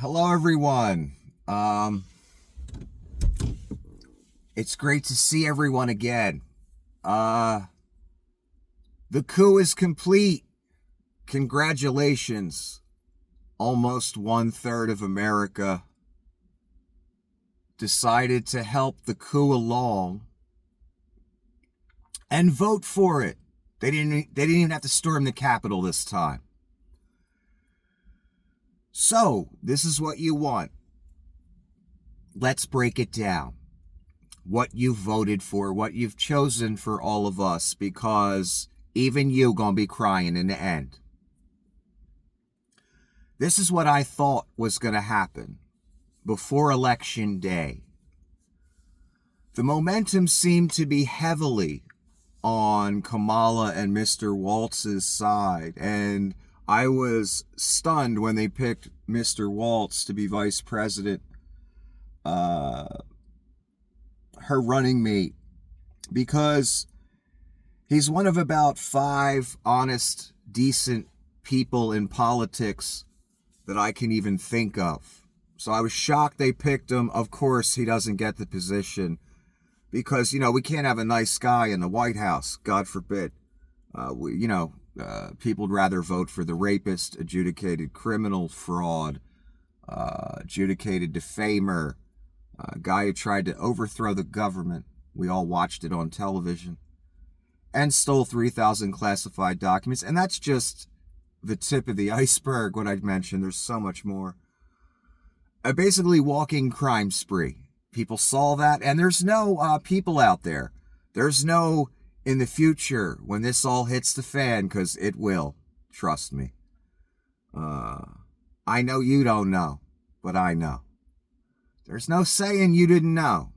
Hello, everyone. It's great to see everyone again. The coup is complete. Congratulations. Almost 1/3 of America decided to help the coup along and vote for it. They didn't even have to storm the Capitol this time. So, this is what you want. Let's break it down. What you voted for, what you've chosen for all of us, because even you gonna be crying in the end. This is what I thought was gonna happen before Election Day. The momentum seemed to be heavily on Kamala and Mr. Waltz's side, and I was stunned when they picked Mr. Waltz to be vice president, her running mate, because he's one of about 5 honest, decent people in politics that I can even think of. So I was shocked they picked him. Of course, he doesn't get the position because, we can't have a nice guy in the White House, God forbid. People would rather vote for the rapist, adjudicated criminal, fraud, adjudicated defamer, guy who tried to overthrow the government. We all watched it on television. And stole 3,000 classified documents. And that's just the tip of the iceberg, what I'd mentioned. There's so much more. A basically walking crime spree. People saw that. And there's no people out there. There's no in the future when this all hits the fan, because it will. Trust me. I know you don't know, but I know. There's no saying you didn't know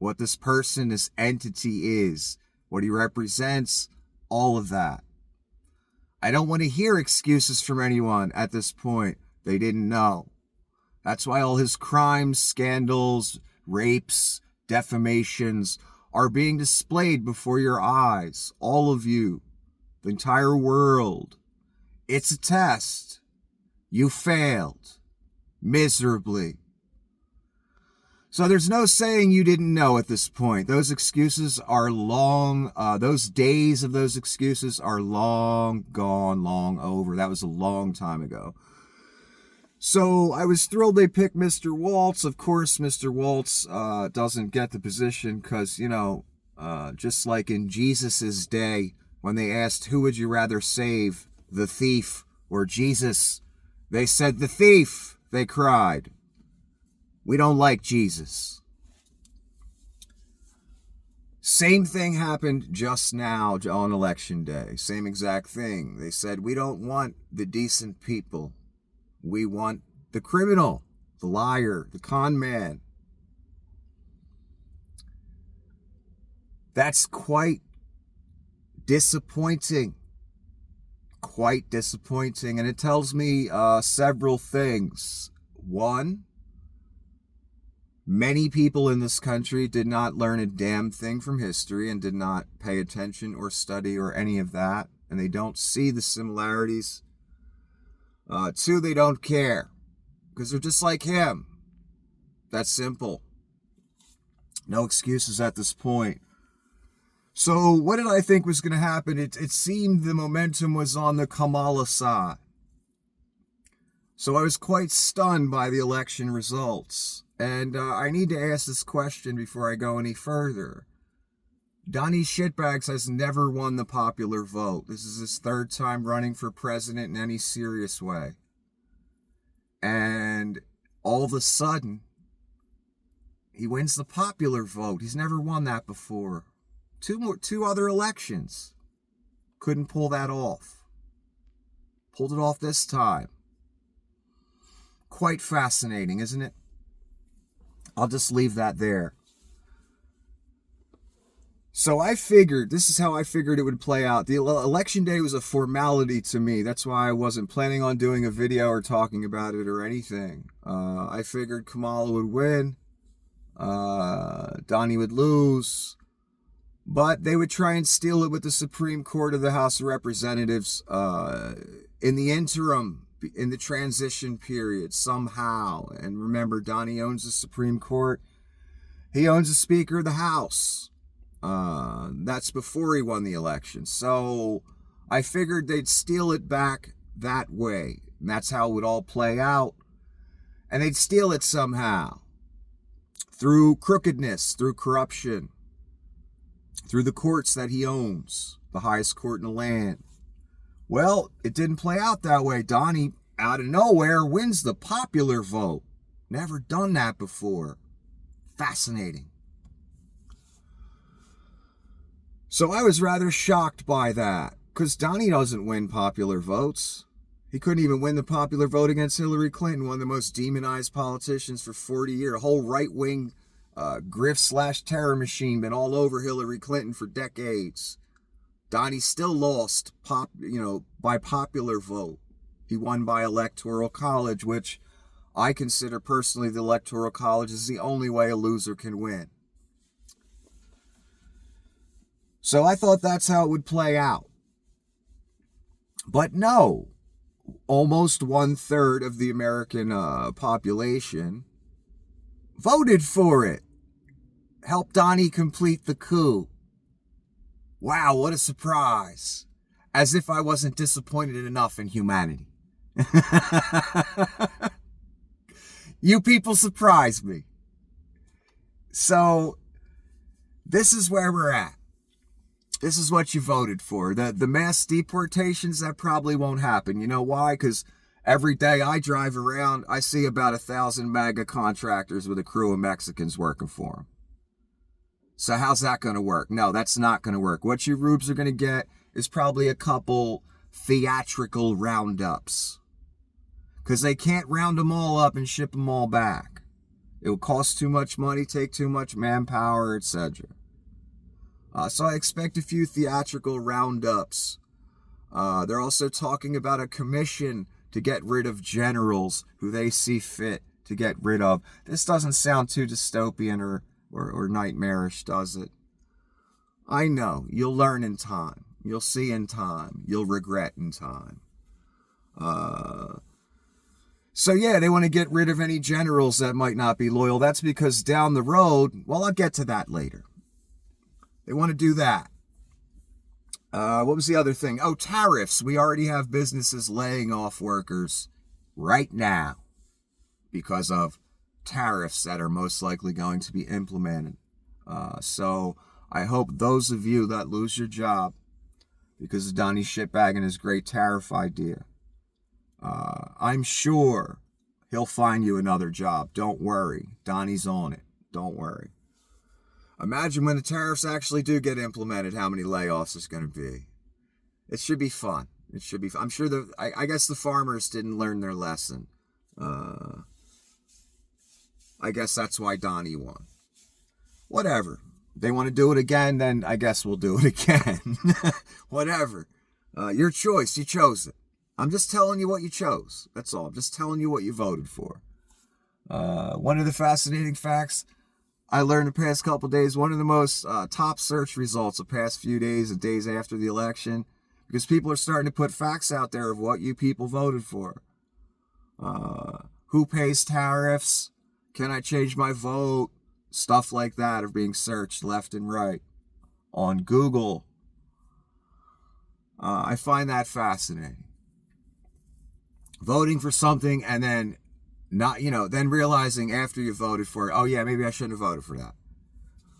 what this person, this entity is, what he represents, all of that. I don't want to hear excuses from anyone at this point. They didn't know. That's why all his crimes, scandals, rapes, defamations are being displayed before your eyes. All of you, the entire world. It's a test. You failed miserably. So there's no saying you didn't know at this point. Those excuses are long, those days of those excuses are long gone, long over. That was a long time ago. So I was thrilled they picked Mr. Waltz. Of course, Mr. Waltz doesn't get the position because, just like in Jesus's day, when they asked, who would you rather save, the thief or Jesus? They said, the thief, they cried. We don't like Jesus. Same thing happened just now on Election Day. Same exact thing. They said, we don't want the decent people. We want the criminal, the liar, the con man. That's quite disappointing. Quite disappointing. And it tells me several things. One, many people in this country did not learn a damn thing from history and did not pay attention or study or any of that. And they don't see the similarities. 2, they don't care because they're just like him. That's simple. No excuses at this point. So what did I think was going to happen? It seemed the momentum was on the Kamala side. So I was quite stunned by the election results. And I need to ask this question before I go any further. Donnie Shitbags has never won the popular vote. This is his 3rd time running for president in any serious way. And all of a sudden, he wins the popular vote. He's never won that before. Two other elections. Couldn't pull that off. Pulled it off this time. Quite fascinating, isn't it? I'll just leave that there. So this is how I figured it would play out. The election day was a formality to me. That's why I wasn't planning on doing a video or talking about it or anything. I figured Kamala would win. Donnie would lose. But they would try and steal it with the Supreme Court of the House of Representatives. In the interim, in the transition period somehow. And remember, Donnie owns the Supreme Court. He owns the Speaker of the House. That's before he won the election. So I figured they'd steal it back that way. And that's how it would all play out. And they'd steal it somehow. Through crookedness, through corruption, through the courts that he owns, the highest court in the land. Well, it didn't play out that way. Donnie, out of nowhere, wins the popular vote. Never done that before. Fascinating. So I was rather shocked by that, because Donnie doesn't win popular votes. He couldn't even win the popular vote against Hillary Clinton, one of the most demonized politicians for 40 years. A whole right-wing grift/terror machine been all over Hillary Clinton for decades. Donnie still lost by popular vote. He won by electoral college, which I consider personally the electoral college is the only way a loser can win. So I thought that's how it would play out. But no, almost 1/3 of the American population voted for it. Helped Donnie complete the coup. Wow, what a surprise. As if I wasn't disappointed enough in humanity. You people surprised me. So, this is where we're at. This is what you voted for. The mass deportations, that probably won't happen. You know why? Because every day I drive around, I see about 1,000 MAGA contractors with a crew of Mexicans working for them. So how's that going to work? No, that's not going to work. What you rubes are going to get is probably a couple theatrical roundups. Because they can't round them all up and ship them all back. It will cost too much money, take too much manpower, etc. So I expect a few theatrical roundups. They're also talking about a commission to get rid of generals who they see fit to get rid of. This doesn't sound too dystopian or nightmarish, does it? I know. You'll learn in time. You'll see in time. You'll regret in time. So yeah, they want to get rid of any generals that might not be loyal. That's because down the road, well, I'll get to that later. They want to do that. What was the other thing? Oh, tariffs. We already have businesses laying off workers right now because of tariffs that are most likely going to be implemented. So I hope those of you that lose your job because of Donnie shitbag and his great tariff idea, I'm sure he'll find you another job. Don't worry. Donnie's on it. Don't worry. Imagine when the tariffs actually do get implemented, how many layoffs there's going to be. It should be fun. It should be fun. I'm sure I guess the farmers didn't learn their lesson. I guess that's why Donnie won. Whatever. If they want to do it again, then I guess we'll do it again. Whatever. Your choice. You chose it. I'm just telling you what you chose. That's all. I'm just telling you what you voted for. One of the fascinating facts I learned the past couple days, one of the most top search results the past few days and days after the election, because people are starting to put facts out there of what you people voted for. Who pays tariffs? Can I change my vote? Stuff like that are being searched left and right on Google. I find that fascinating. Voting for something and then then realizing after you voted for it, oh yeah, maybe I shouldn't have voted for that.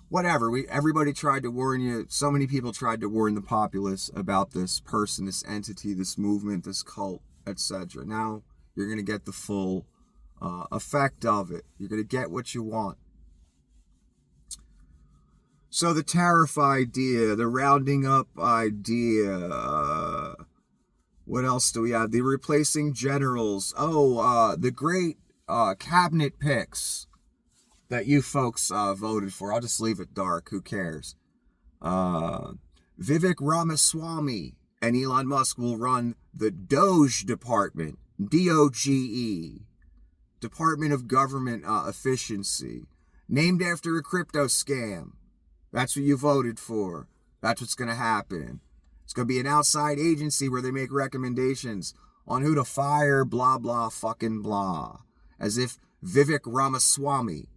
Whatever. Everybody tried to warn you. So many people tried to warn the populace about this person, this entity, this movement, this cult, etc. Now you're going to get the full effect of it. You're going to get what you want. So the tariff idea, the rounding up idea, what else do we have? The replacing generals. Oh, the great cabinet picks that you folks voted for. I'll just leave it dark. Who cares? Vivek Ramaswamy and Elon Musk will run the Doge Department. DOGE. Department of Government Efficiency. Named after a crypto scam. That's what you voted for. That's what's going to happen. It's going to be an outside agency where they make recommendations on who to fire, blah, blah, fucking blah. As if Vivek Ramaswamy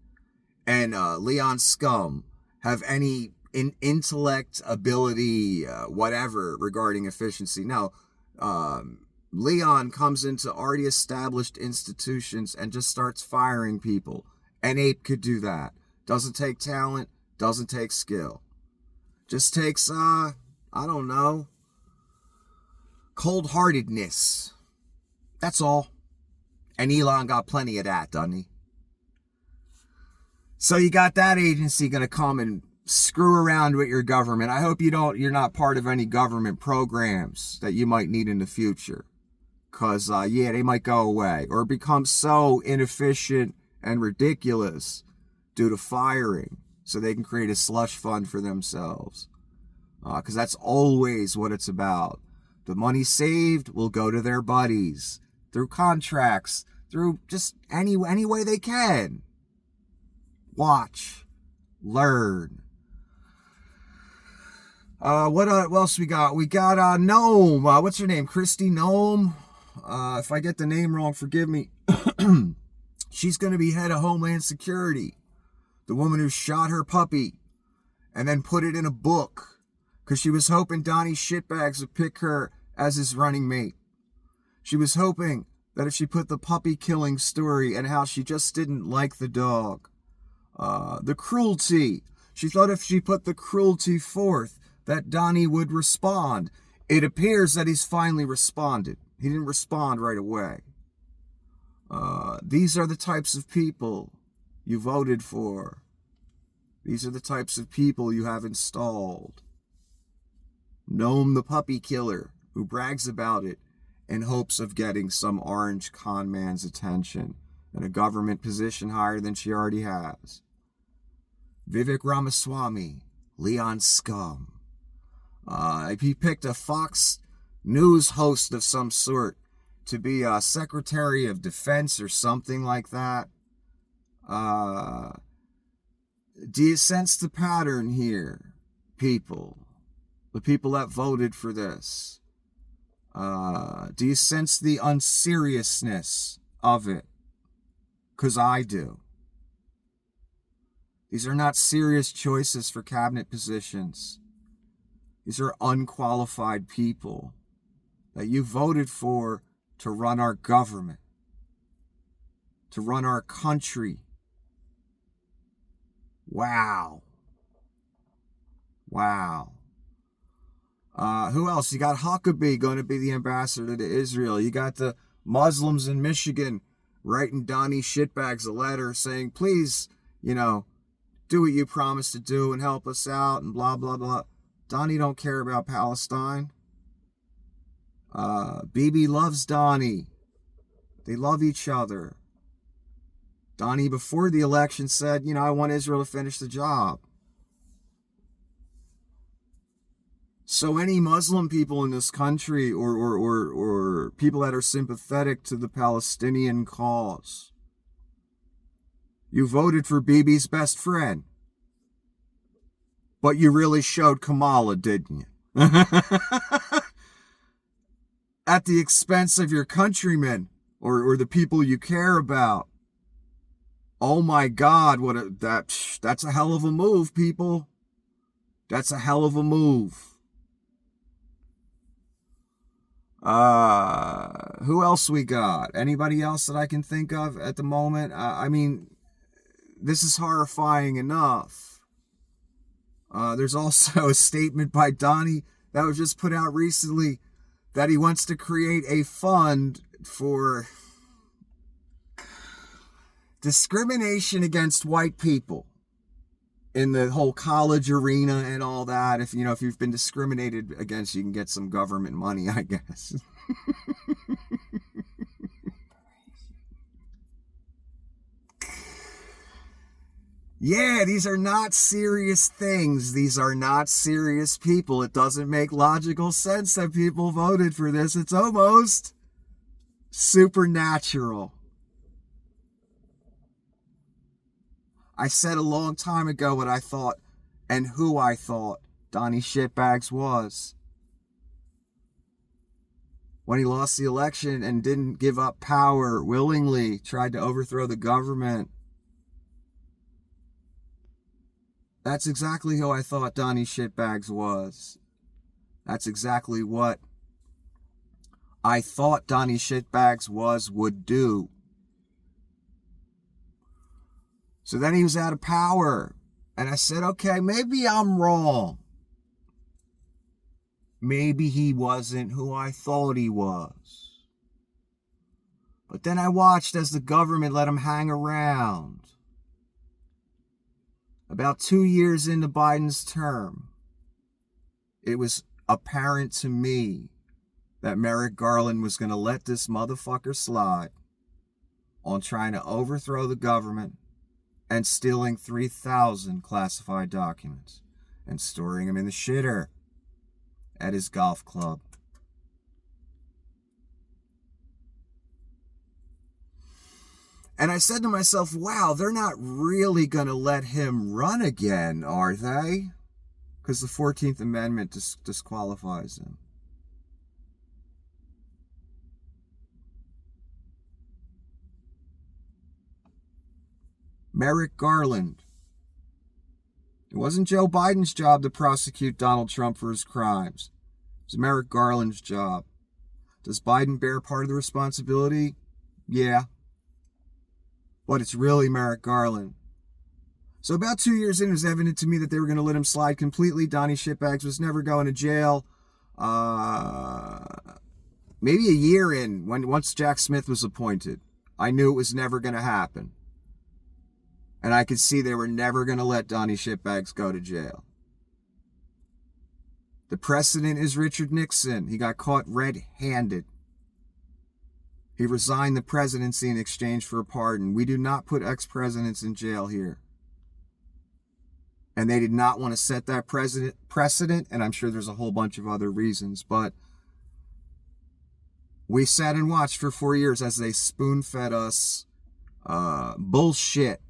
and Leon Scum have any intellect, ability, whatever, regarding efficiency. No, Leon comes into already established institutions and just starts firing people. An ape could do that. Doesn't take talent, doesn't take skill. Just takes, I don't know, cold-heartedness. That's all. And Elon got plenty of that, doesn't he? So you got that agency going to come and screw around with your government. I hope you're not part of any government programs that you might need in the future. Because, they might go away or become so inefficient and ridiculous due to firing so they can create a slush fund for themselves. Because that's always what it's about. The money saved will go to their buddies through contracts, through just any way they can. Watch. Learn. What else we got? We got Noam. What's her name? Christy Noam. If I get the name wrong, forgive me. She's going to be head of Homeland Security. The woman who shot her puppy and then put it in a book because she was hoping Donnie Shitbags would pick her as his running mate. She was hoping that if she put the puppy killing story and how she just didn't like the dog, the cruelty. She thought if she put the cruelty forth, that Donnie would respond. It appears that he's finally responded. He didn't respond right away. These are the types of people you voted for. These are the types of people you have installed. Noam the puppy killer, who brags about it in hopes of getting some orange con man's attention and a government position higher than she already has. Vivek Ramaswamy, Leon Scum. He picked a Fox News host of some sort to be a Secretary of Defense or something like that. Do you sense the pattern here, people? The people that voted for this. Do you sense the unseriousness of it? 'Cause I do. These are not serious choices for cabinet positions. These are unqualified people that you voted for to run our government, to run our country. Wow. Wow. Who else? You got Huckabee going to be the ambassador to Israel. You got the Muslims in Michigan writing Donnie Shitbags a letter saying, please, do what you promised to do and help us out and blah, blah, blah. Donnie don't care about Palestine. Bibi loves Donnie. They love each other. Donnie, before the election, said, I want Israel to finish the job. So any Muslim people in this country or people that are sympathetic to the Palestinian cause, you voted for Bibi's best friend. But you really showed Kamala, didn't you? At the expense of your countrymen or the people you care about. Oh my God, that's a hell of a move, people. That's a hell of a move. Who else we got? Anybody else that I can think of at the moment? This is horrifying enough. There's also a statement by Donnie that was just put out recently that he wants to create a fund for discrimination against white people in the whole college arena and all that. If you've been discriminated against, you can get some government money, I guess. Yeah, these are not serious things. These are not serious people. It doesn't make logical sense that people voted for this. It's almost supernatural. I said a long time ago what I thought and who I thought Donnie Shitbags was. when he lost the election and didn't give up power willingly, tried to overthrow the government. That's exactly who I thought Donnie Shitbags was. That's exactly what I thought Donnie Shitbags would do. So then he was out of power. And I said, okay, maybe I'm wrong. Maybe he wasn't who I thought he was. But then I watched as the government let him hang around. About 2 years into Biden's term, it was apparent to me that Merrick Garland was going to let this motherfucker slide on trying to overthrow the government and stealing 3,000 classified documents and storing them in the shitter at his golf club. And I said to myself, wow, they're not really going to let him run again, are they? Because the 14th Amendment disqualifies him. Merrick Garland. It wasn't Joe Biden's job to prosecute Donald Trump for his crimes. It was Merrick Garland's job. Does Biden bear part of the responsibility? Yeah. But it's really Merrick Garland. So about 2 years in, it was evident to me that they were going to let him slide completely. Donnie Shitbags was never going to jail. Maybe a year in, once Jack Smith was appointed, I knew it was never going to happen. And I could see they were never going to let Donnie Shitbags go to jail. The precedent is Richard Nixon. He got caught red-handed. He resigned the presidency in exchange for a pardon. We do not put ex-presidents in jail here. And they did not want to set that precedent, and I'm sure there's a whole bunch of other reasons, but we sat and watched for 4 years as they spoon-fed us bullshit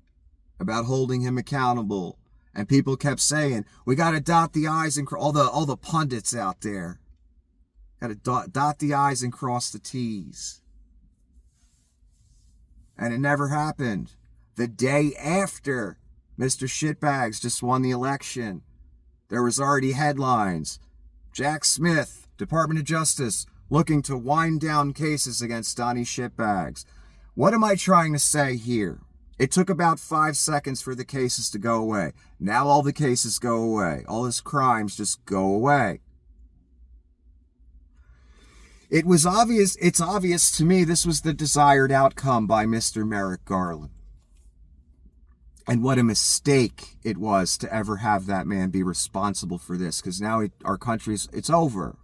about holding him accountable. And people kept saying, we got to dot the I's and all the pundits out there. Got to dot the I's and cross the T's. And it never happened. The day after Mr. Shitbags just won the election, there was already headlines. Jack Smith, Department of Justice, looking to wind down cases against Donnie Shitbags. What am I trying to say here? It took about 5 seconds for the cases to go away. Now all the cases go away. All his crimes just go away. It's obvious to me this was the desired outcome by Mr. Merrick Garland. And what a mistake it was to ever have that man be responsible for this. Because now our country's, it's over.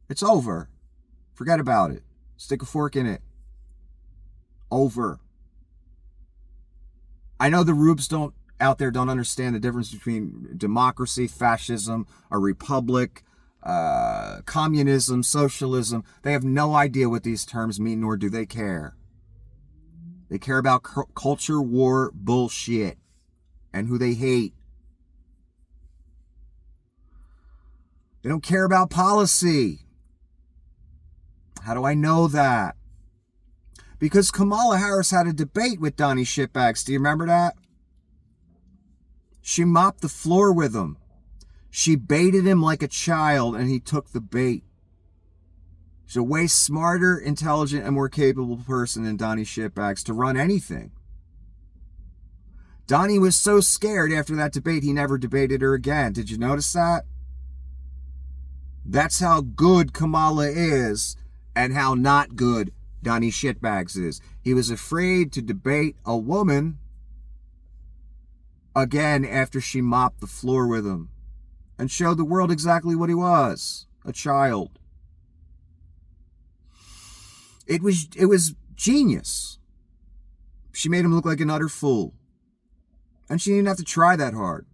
It's over. Forget about it. Stick a fork in it. Over. I know the rubes out there don't understand the difference between democracy, fascism, a republic, communism, socialism. They have no idea what these terms mean, nor do they care. They care about culture war bullshit and who they hate. They don't care about policy. How do I know that? Because Kamala Harris had a debate with Donnie Shitbags. Do you remember that? She mopped the floor with him. She baited him like a child, and he took the bait. She's a way smarter, intelligent, and more capable person than Donnie Shitbags to run anything. Donnie was so scared after that debate, he never debated her again. Did you notice that? That's how good Kamala is, and how not good Donnie Shitbags is. He was afraid to debate a woman again after she mopped the floor with him and showed the world exactly what he was, a child. It was genius. She made him look like an utter fool. And she didn't have to try that hard.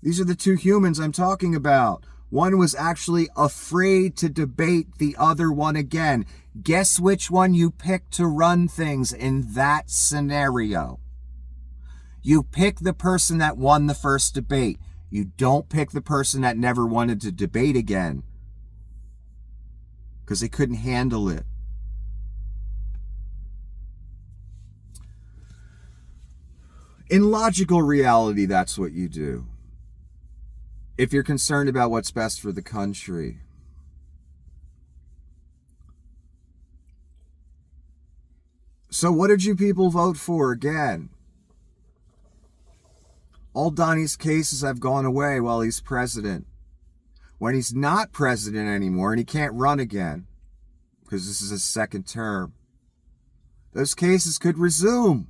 These are the two humans I'm talking about. One was actually afraid to debate the other one again. Guess which one you pick to run things in that scenario? You pick the person that won the first debate. You don't pick the person that never wanted to debate again. because they couldn't handle it. In logical reality, that's what you do. If you're concerned about what's best for the country. So what did you people vote for again? All Donnie's cases have gone away while he's president. When he's not president anymore and he can't run again, because this is his second term, those cases could resume.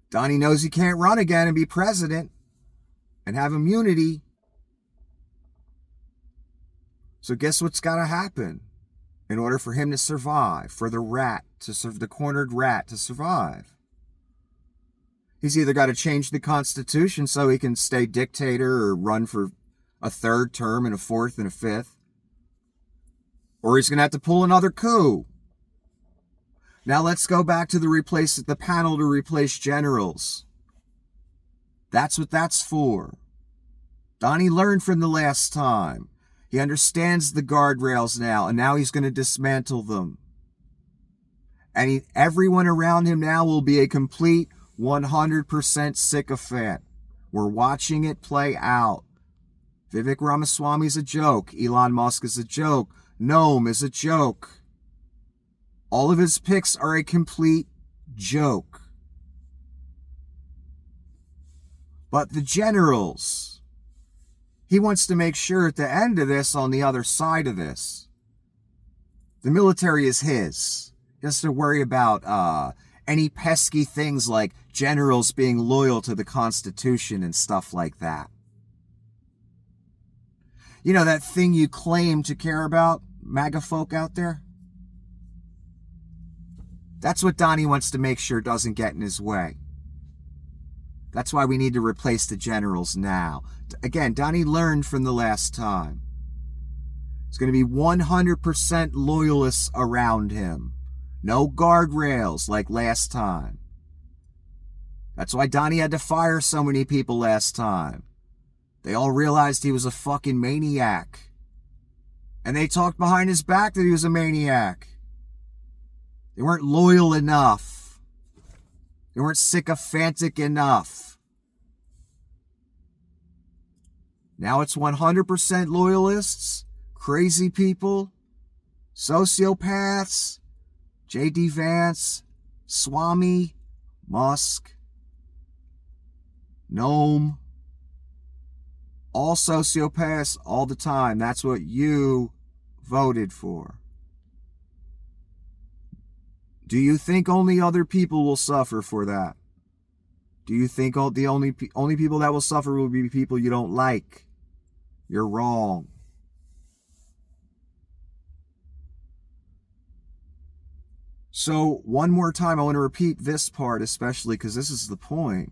Donnie knows he can't run again and be president and have immunity. So guess what's got to happen in order for him to survive, for the cornered rat to survive? He's either got to change the Constitution so he can stay dictator or run for a third term and a fourth and a fifth, or he's going to have to pull another coup. Now let's go back to the panel to replace generals. That's what that's for. Donnie learned from the last time. He understands the guardrails now, and now he's going to dismantle them. And everyone around him now will be a complete 100% sycophant. We're watching it play out. Vivek Ramaswamy's a joke. Elon Musk is a joke. Noam is a joke. All of his picks are a complete joke. But the generals, he wants to make sure at the end of this, on the other side of this, the military is his. He has to worry about any pesky things like generals being loyal to the Constitution and stuff like that. You know, that thing you claim to care about, MAGA folk out there? That's what Donnie wants to make sure doesn't get in his way. That's why we need to replace the generals now. Again, Donnie learned from the last time. It's going to be 100% loyalists around him. No guardrails like last time. That's why Donnie had to fire so many people last time. They all realized he was a fucking maniac. And they talked behind his back that he was a maniac. They weren't loyal enough. They weren't sycophantic enough. Now it's 100% loyalists, crazy people, sociopaths, J.D. Vance, Swami, Musk, Noam, all sociopaths all the time. That's what you voted for. Do you think only other people will suffer for that? Do you think the only people that will suffer will be people you don't like? You're wrong. So, one more time, I want to repeat this part especially because this is the point.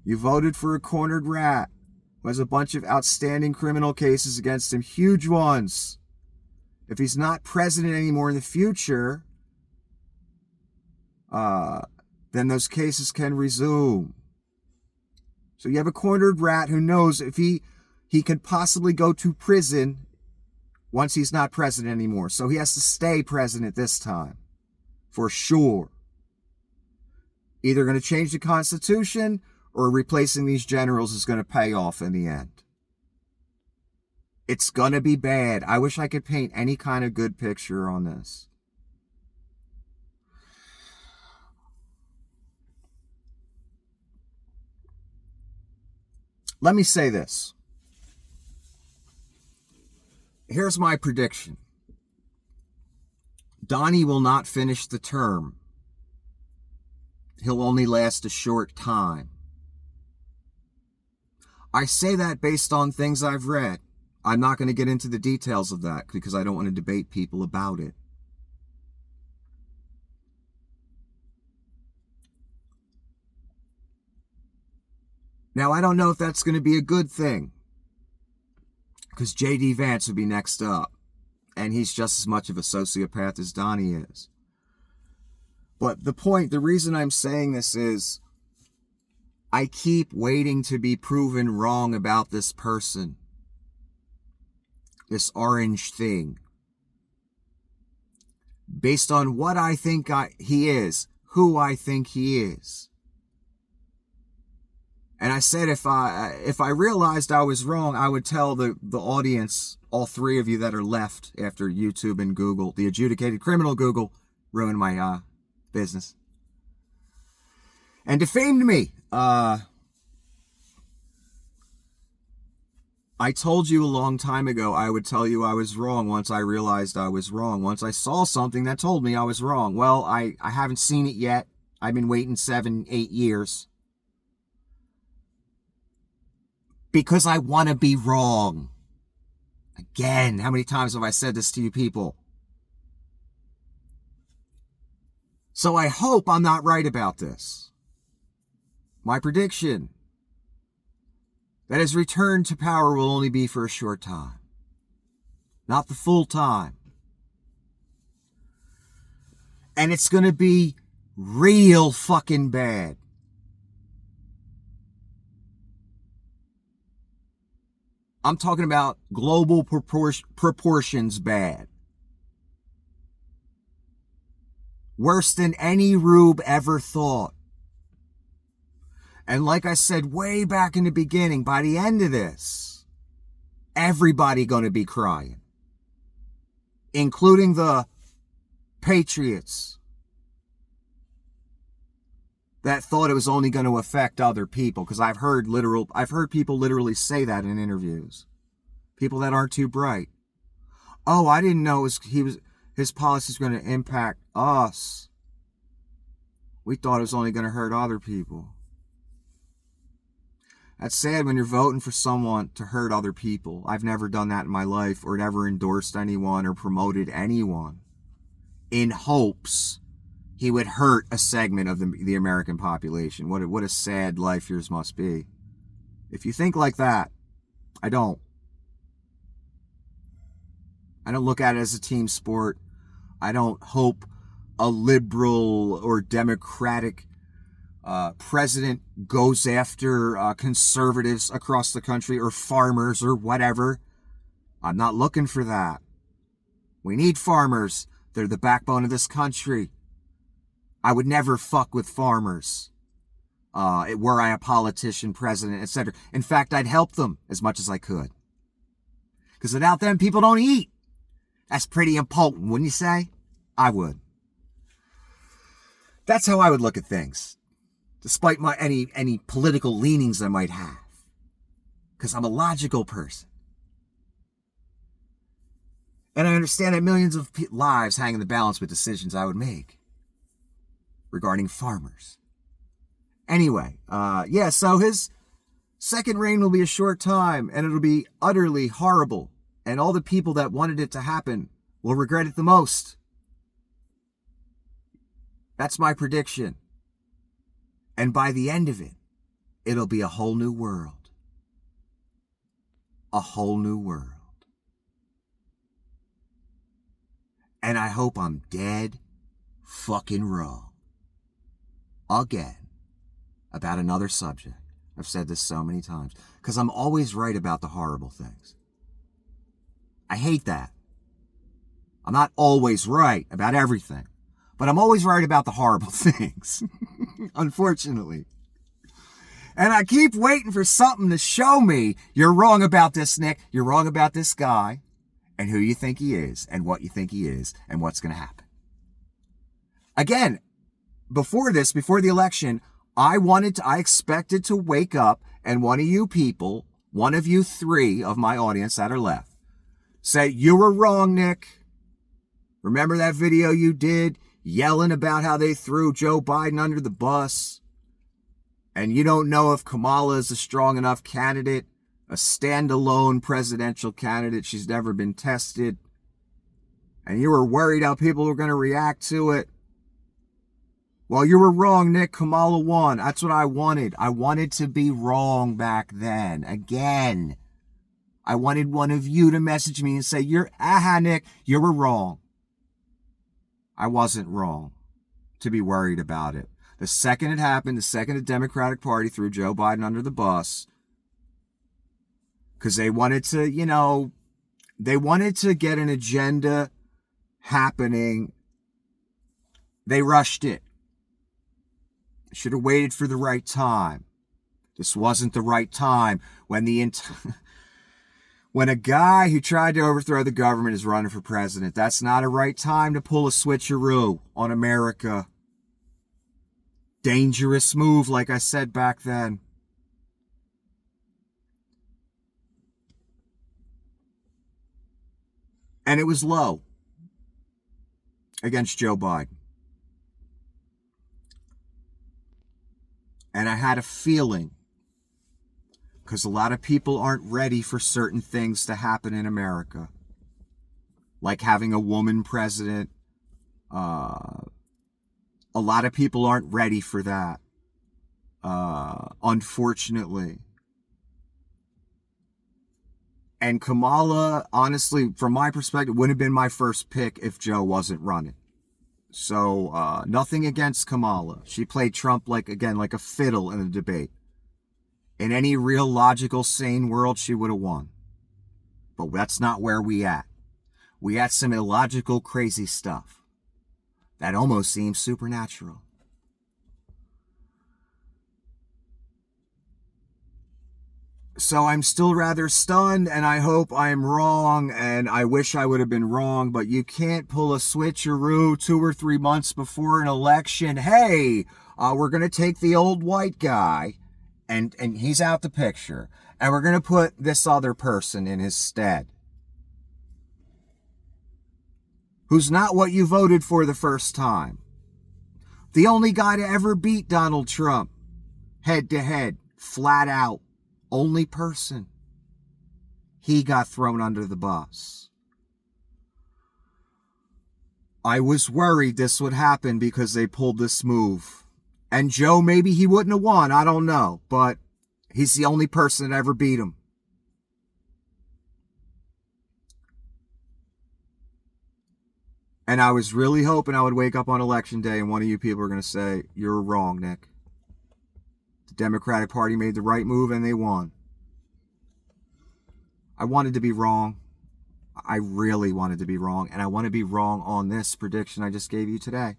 You voted for a cornered rat who has a bunch of outstanding criminal cases against him, huge ones. If he's not president anymore in the future, then those cases can resume. So you have a cornered rat who knows if he can possibly go to prison once he's not president anymore. So he has to stay president this time. For sure. Either going to change the Constitution or replacing these generals is going to pay off in the end. It's going to be bad. I wish I could paint any kind of good picture on this. Let me say this. Here's my prediction. Donnie will not finish the term. He'll only last a short time. I say that based on things I've read. I'm not going to get into the details of that because I don't want to debate people about it. Now, I don't know if that's going to be a good thing because J.D. Vance would be next up. And he's just as much of a sociopath as Donnie is. But the reason I'm saying this is I keep waiting to be proven wrong about this person. this orange thing, based on what I think he is, who I think he is. And I said if I realized I was wrong, I would tell the audience, all three of you that are left after YouTube and Google, the adjudicated criminal Google, ruined my business and defamed me. I told you a long time ago I would tell you I was wrong once I realized I was wrong. Once I saw something that told me I was wrong. Well, I haven't seen it yet. I've been waiting 7-8 years. Because I want to be wrong. Again, how many times have I said this to you people? So I hope I'm not right about this. My prediction, that his return to power will only be for a short time. Not the full time. And it's going to be real fucking bad. I'm talking about global proportions bad. Worse than any Rube ever thought. And like I said way back in the beginning, by the end of this, everybody going to be crying. Including the patriots that thought it was only going to affect other people, because I've heard people literally say that in interviews. People that aren't too bright. Oh, I didn't know his policy is going to impact us. We thought it was only going to hurt other people. That's sad when you're voting for someone to hurt other people. I've never done that in my life, or never endorsed anyone or promoted anyone in hopes he would hurt a segment of the American population. What a sad life yours must be. If you think like that, I don't. I don't look at it as a team sport. I don't hope a liberal or democratic president goes after conservatives across the country or farmers or whatever. I'm not looking for that. We need farmers. They're the backbone of this country. I would never fuck with farmers were I a politician, president, etc. In fact, I'd help them as much as I could. Because without them, people don't eat. That's pretty important, wouldn't you say? I would. That's how I would look at things. Despite my any political leanings I might have. Because I'm a logical person. And I understand that millions of lives hang in the balance with decisions I would make regarding farmers. Anyway, so his second reign will be a short time, and it'll be utterly horrible. And all the people that wanted it to happen will regret it the most. That's my prediction. And by the end of it, it'll be a whole new world. A whole new world. And I hope I'm dead fucking wrong. Again. About another subject. I've said this so many times. Because I'm always right about the horrible things. I hate that. I'm not always right about everything. But I'm always right about the horrible things. Unfortunately. And I keep waiting for something to show me you're wrong about this, Nick. You're wrong about this guy. And who you think he is. And what you think he is. And what's going to happen. Again, before the election, I expected to wake up and one of you people, one of you three of my audience that are left, say, you were wrong, Nick. Remember that video you did yelling about how they threw Joe Biden under the bus? And you don't know if Kamala is a strong enough candidate, a standalone presidential candidate. She's never been tested. And you were worried how people were going to react to it. Well, you were wrong, Nick. Kamala won. That's what I wanted. I wanted to be wrong back then. Again, I wanted one of you to message me and say, Nick, you were wrong. I wasn't wrong to be worried about it. The second it happened, the second the Democratic Party threw Joe Biden under the bus, because they wanted to, They wanted to get an agenda happening. They rushed it. Should have waited for the right time. This wasn't the right time when when a guy who tried to overthrow the government is running for president. That's not a right time to pull a switcheroo on America. Dangerous move, like I said back then. And it was low against Joe Biden. And I had a feeling, because a lot of people aren't ready for certain things to happen in America, like having a woman president. A lot of people aren't ready for that, unfortunately. And Kamala, honestly, from my perspective, wouldn't have been my first pick if Joe wasn't running. So, nothing against Kamala. She played Trump like a fiddle in the debate. In any real logical, sane world, she would have won. But that's not where we at. We at some illogical, crazy stuff that almost seems supernatural. So I'm still rather stunned, and I hope I'm wrong, and I wish I would have been wrong, but you can't pull a switcheroo 2 or 3 months before an election. Hey, we're going to take the old white guy, and he's out the picture, and we're going to put this other person in his stead, who's not what you voted for the first time. The only guy to ever beat Donald Trump, head to head, flat out. Only person. He got thrown under the bus. I was worried this would happen because they pulled this move. And Joe, maybe he wouldn't have won. I don't know. But he's the only person that ever beat him. And I was really hoping I would wake up on election day and one of you people are going to say, you're wrong, Nick. The Democratic Party made the right move and they won. I wanted to be wrong. I really wanted to be wrong. And I want to be wrong on this prediction I just gave you today.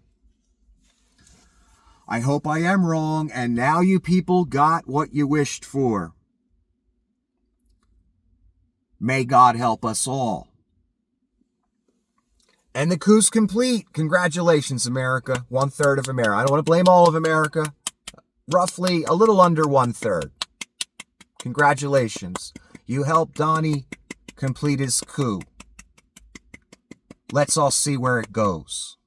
I hope I am wrong. And now you people got what you wished for. May God help us all. And the coup's complete. Congratulations, America. 1/3 of America. I don't want to blame all of America. Roughly a little under 1/3. Congratulations. You helped Donnie complete his coup. Let's all see where it goes.